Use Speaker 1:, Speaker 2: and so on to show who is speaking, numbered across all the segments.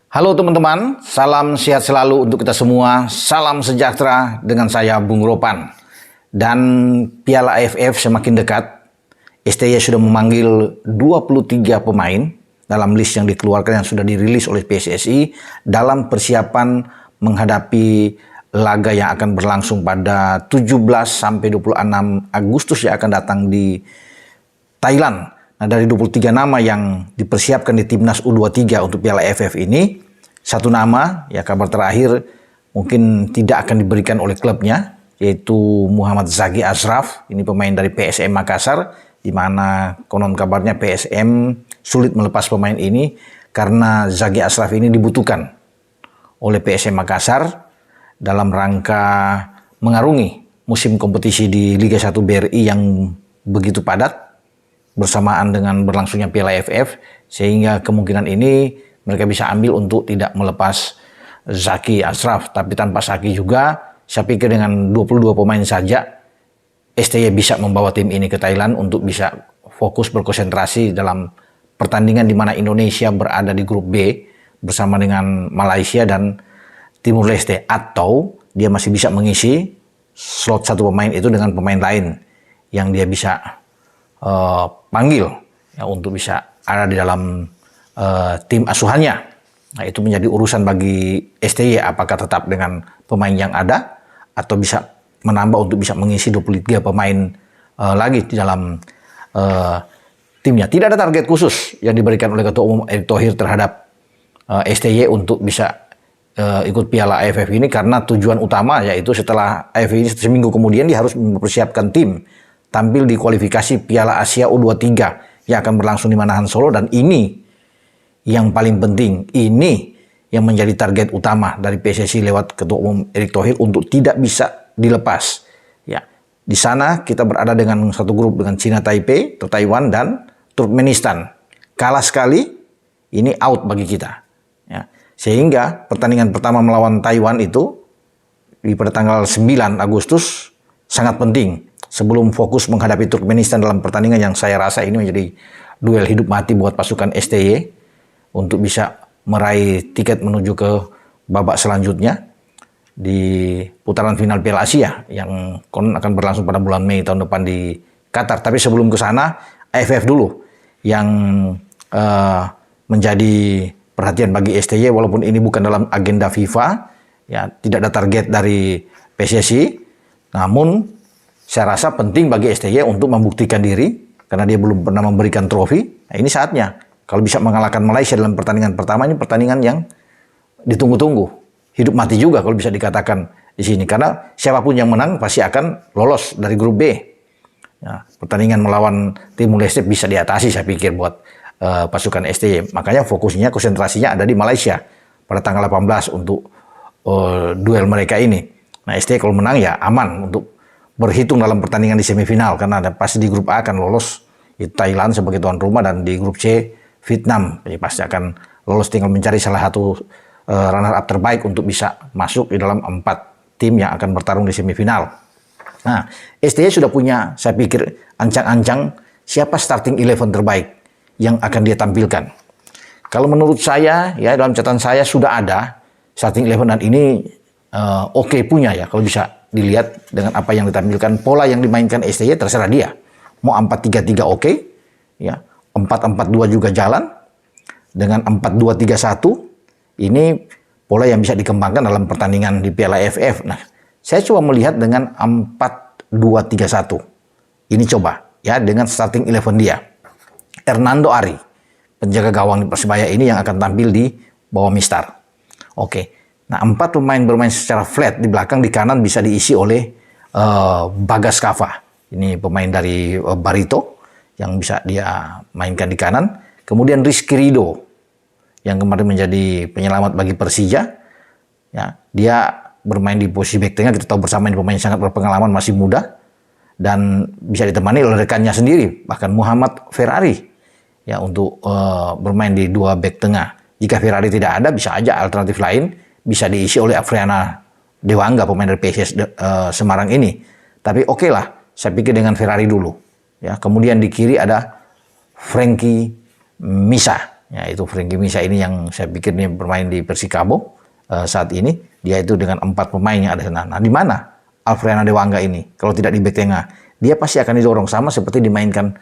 Speaker 1: Halo teman-teman, salam sehat selalu untuk kita semua, salam sejahtera dengan saya Bung Ropan. Dan Piala AFF semakin dekat, STY sudah memanggil 23 pemain dalam list yang dikeluarkan yang sudah dirilis oleh PSSI dalam persiapan menghadapi laga yang akan berlangsung pada 17 sampai 26 Agustus yang akan datang di Thailand. Nah, dari 23 nama yang dipersiapkan di Timnas U23 untuk Piala AFF ini, satu nama, ya kabar terakhir, mungkin tidak akan diberikan oleh klubnya, yaitu Muhammad Zaki Ashraf. Ini pemain dari PSM Makassar, di mana konon kabarnya PSM sulit melepas pemain ini, karena Zaki Ashraf ini dibutuhkan oleh PSM Makassar dalam rangka mengarungi musim kompetisi di Liga 1 BRI yang begitu padat, bersamaan dengan berlangsungnya Piala AFF, sehingga kemungkinan ini mereka bisa ambil untuk tidak melepas Zaki Ashraf. Tapi tanpa Zaki juga, saya pikir dengan 22 pemain saja, STY bisa membawa tim ini ke Thailand untuk bisa fokus berkonsentrasi dalam pertandingan di mana Indonesia berada di grup B bersama dengan Malaysia dan Timur Leste, atau dia masih bisa mengisi slot satu pemain itu dengan pemain lain yang dia bisa panggil ya, untuk bisa ada di dalam tim asuhannya. Nah, itu menjadi urusan bagi STY apakah tetap dengan pemain yang ada atau bisa menambah untuk bisa mengisi 23 pemain lagi di dalam timnya. Tidak ada target khusus yang diberikan oleh Ketua Umum Erick Thohir terhadap STY untuk bisa ikut Piala AFF ini, karena tujuan utama yaitu setelah AFF ini seminggu kemudian dia harus mempersiapkan tim tampil di kualifikasi Piala Asia U23 yang akan berlangsung di Manahan Solo, dan ini yang paling penting, ini yang menjadi target utama dari PSSI lewat Ketua Umum Erick Thohir untuk tidak bisa dilepas. Ya, di sana kita berada dengan satu grup dengan Cina Taipei atau Taiwan dan Turkmenistan. Kalah sekali, ini out bagi kita. Ya, sehingga pertandingan pertama melawan Taiwan itu pada tanggal 9 Agustus sangat penting. Sebelum fokus menghadapi Turkmenistan dalam pertandingan yang saya rasa ini menjadi duel hidup mati buat pasukan STY untuk bisa meraih tiket menuju ke babak selanjutnya di putaran final Piala Asia yang konon akan berlangsung pada bulan Mei tahun depan di Qatar. Tapi sebelum ke sana, AFF dulu yang menjadi perhatian bagi STY, walaupun ini bukan dalam agenda FIFA, ya tidak ada target dari PSSI, namun saya rasa penting bagi STY untuk membuktikan diri karena dia belum pernah memberikan trofi. Nah, ini saatnya. Kalau bisa mengalahkan Malaysia dalam pertandingan pertama, ini pertandingan yang ditunggu-tunggu. Hidup mati juga kalau bisa dikatakan di sini. Karena siapapun yang menang pasti akan lolos dari grup B. Ya, pertandingan melawan Timur Leste bisa diatasi saya pikir buat pasukan STY. Makanya fokusnya, konsentrasinya ada di Malaysia pada tanggal 18 untuk duel mereka ini. Nah, STY kalau menang ya aman untuk berhitung dalam pertandingan di semifinal, karena ada pasti di grup A akan lolos itu Thailand sebagai tuan rumah, dan di grup C Vietnam. Jadi pasti akan lolos, tinggal mencari salah satu runner up terbaik untuk bisa masuk di dalam 4 tim yang akan bertarung di semifinal. Nah, STY sudah punya, saya pikir, ancang-ancang siapa starting 11 terbaik yang akan dia tampilkan. Kalau menurut saya, ya dalam catatan saya sudah ada starting 11, dan ini oke punya ya, kalau bisa dilihat dengan apa yang ditampilkan, pola yang dimainkan STY terserah dia. Mau 4-3-3 oke, ya 4-4-2 juga jalan, dengan 4-2-3-1 ini pola yang bisa dikembangkan dalam pertandingan di Piala AFF. Nah, saya coba melihat dengan 4-2-3-1. Ini coba ya dengan starting 11 dia. Hernando Ari, penjaga gawang di Persebaya ini yang akan tampil di bawah Mistar. Oke. Nah, 4 pemain bermain secara flat di belakang, di kanan bisa diisi oleh Bagas Kava. Ini pemain dari Barito yang bisa dia mainkan di kanan. Kemudian Rizky Ridho yang kemarin menjadi penyelamat bagi Persija. Ya, dia bermain di posisi back tengah. Kita tahu bersama ini pemain sangat berpengalaman, masih muda, dan bisa ditemani oleh rekannya sendiri, bahkan Muhammad Ferrari ya untuk bermain di 2 back tengah. Jika Ferrari tidak ada, bisa aja alternatif lain bisa diisi oleh Afriana Dewangga, pemain dari PSS Semarang ini. Tapi oke lah, saya pikir dengan Ferrari dulu. Ya, kemudian di kiri ada Frankie Misa. Ya, itu Frankie Misa ini yang saya pikir nih bermain di Persikabo saat ini. Dia itu dengan 4 pemain yang ada di sana. Nah, di mana Alfreana Dewangga ini? Kalau tidak di bek tengah, dia pasti akan didorong sama seperti dimainkan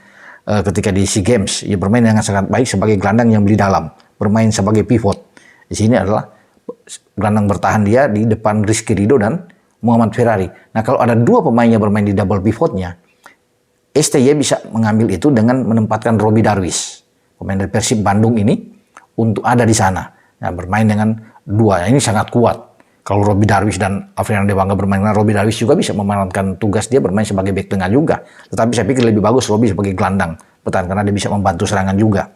Speaker 1: ketika di SEA Games. Ia bermain dengan sangat baik sebagai gelandang yang di dalam, bermain sebagai pivot. Di sini adalah gelandang bertahan dia di depan Rizky Ridho dan Muhammad Ferrari. Nah, kalau ada 2 pemain yang bermain di double pivotnya, STY bisa mengambil itu dengan menempatkan Robbie Darwish, pemain dari Persib Bandung ini, untuk ada di sana. Nah, bermain dengan 2. Nah, ini sangat kuat. Kalau Robbie Darwish dan Alfreana Dewangga bermain, karena Robbie Darwish juga bisa memerankan tugas dia bermain sebagai bek tengah juga. Tetapi saya pikir lebih bagus Robbie sebagai gelandang bertahan karena dia bisa membantu serangan juga.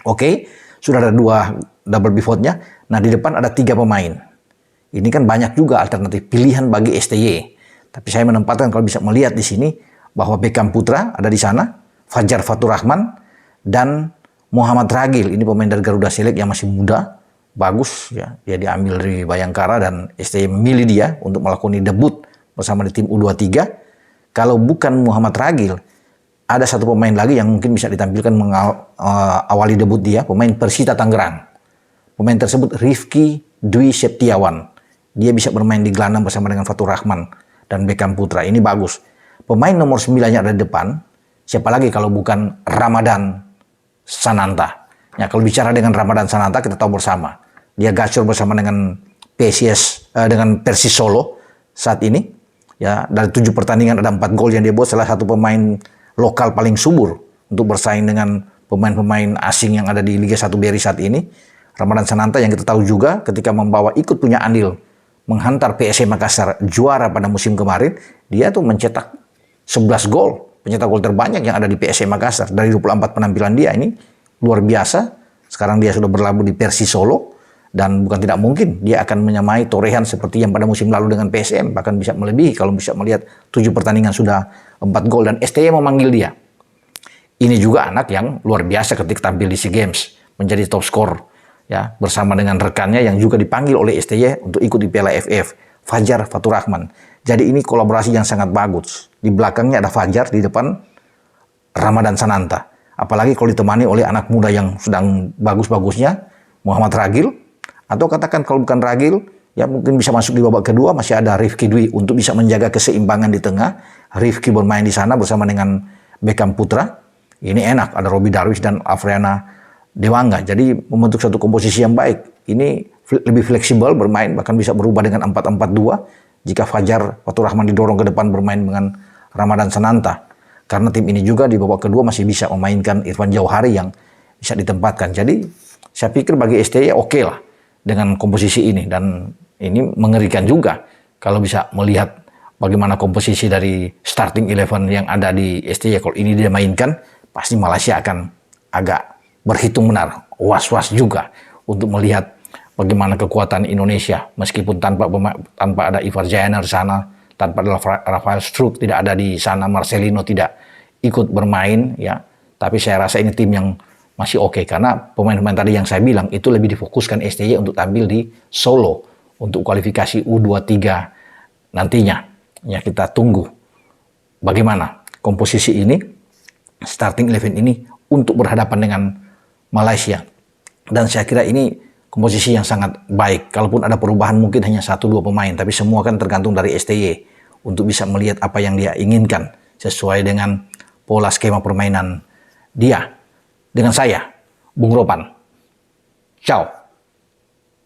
Speaker 1: Oke, sudah ada 2 double pivotnya. Nah, di depan ada 3 pemain. Ini kan banyak juga alternatif pilihan bagi STY. Tapi saya menempatkan kalau bisa melihat di sini bahwa Beckham Putra ada di sana, Fajar Faturrahman, dan Muhammad Ragil. Ini pemain dari Garuda Select yang masih muda. Bagus ya, dia diambil dari Bayangkara dan STY memilih dia untuk melakukan debut bersama di tim U23. Kalau bukan Muhammad Ragil, ada 1 pemain lagi yang mungkin bisa ditampilkan awali debut dia, pemain Persita Tangerang. Pemain tersebut Rifki Dwi Septiawan. Dia bisa bermain di gelandang bersama dengan Faturrahman dan Beckham Putra. Ini bagus. Pemain nomor 9-nya ada di depan. Siapa lagi kalau bukan Ramadan Sananta. Ya, kalau bicara dengan Ramadan Sananta kita tahu bersama. Dia gacor bersama dengan dengan Persis Solo saat ini. Ya, dari 7 pertandingan ada 4 gol yang dia buat, salah satu pemain lokal paling subur untuk bersaing dengan pemain-pemain asing yang ada di Liga 1 BRI saat ini. Ramadan Sananta yang kita tahu juga ketika ikut punya andil menghantar PSM Makassar juara pada musim kemarin, dia tuh mencetak 11 gol, pencetak gol terbanyak yang ada di PSM Makassar dari 24 penampilan dia. Ini luar biasa. Sekarang dia sudah berlabuh di Persis Solo. Dan bukan tidak mungkin dia akan menyamai torehan seperti yang pada musim lalu dengan PSM. Bahkan bisa melebihi kalau bisa melihat 7 pertandingan sudah 4 gol. Dan STY memanggil dia. Ini juga anak yang luar biasa ketika tampil di SEA Games. Menjadi top skor ya, bersama dengan rekannya yang juga dipanggil oleh STY untuk ikut di Piala AFF. Fajar Faturrahman. Jadi ini kolaborasi yang sangat bagus. Di belakangnya ada Fajar, di depan Ramadan Sananta. Apalagi kalau ditemani oleh anak muda yang sedang bagus-bagusnya, Muhammad Ragil. Atau katakan kalau bukan Ragil, ya mungkin bisa masuk di babak kedua, masih ada Rifki Dwi untuk bisa menjaga keseimbangan di tengah. Rifki bermain di sana bersama dengan Beckham Putra. Ini enak, ada Robbie Darwish dan Alfreana Dewangga. Jadi membentuk satu komposisi yang baik. Ini lebih fleksibel bermain, bahkan bisa berubah dengan 4-4-2 jika Fajar Faturrahman didorong ke depan bermain dengan Ramadan Sananta. Karena tim ini juga di babak kedua masih bisa memainkan Irfan Jauhari yang bisa ditempatkan. Jadi saya pikir bagi STY oke lah dengan komposisi ini, dan ini mengerikan juga kalau bisa melihat bagaimana komposisi dari starting 11 yang ada di STY. Kalau ini dia mainkan, pasti Malaysia akan agak berhitung benar, was-was juga untuk melihat bagaimana kekuatan Indonesia meskipun tanpa ada Ivar Jayaner di sana, tanpa ada Rafael Struik tidak ada di sana, Marcelino tidak ikut bermain ya. Tapi saya rasa ini tim yang masih oke, karena pemain-pemain tadi yang saya bilang itu lebih difokuskan STY untuk tampil di Solo untuk kualifikasi U23 nantinya. Ya, kita tunggu bagaimana komposisi ini, starting 11 ini untuk berhadapan dengan Malaysia. Dan saya kira ini komposisi yang sangat baik. Kalaupun ada perubahan mungkin hanya 1-2 pemain, tapi semua kan tergantung dari STY untuk bisa melihat apa yang dia inginkan sesuai dengan pola skema permainan dia. Dengan saya, Bung Ropan. Ciao.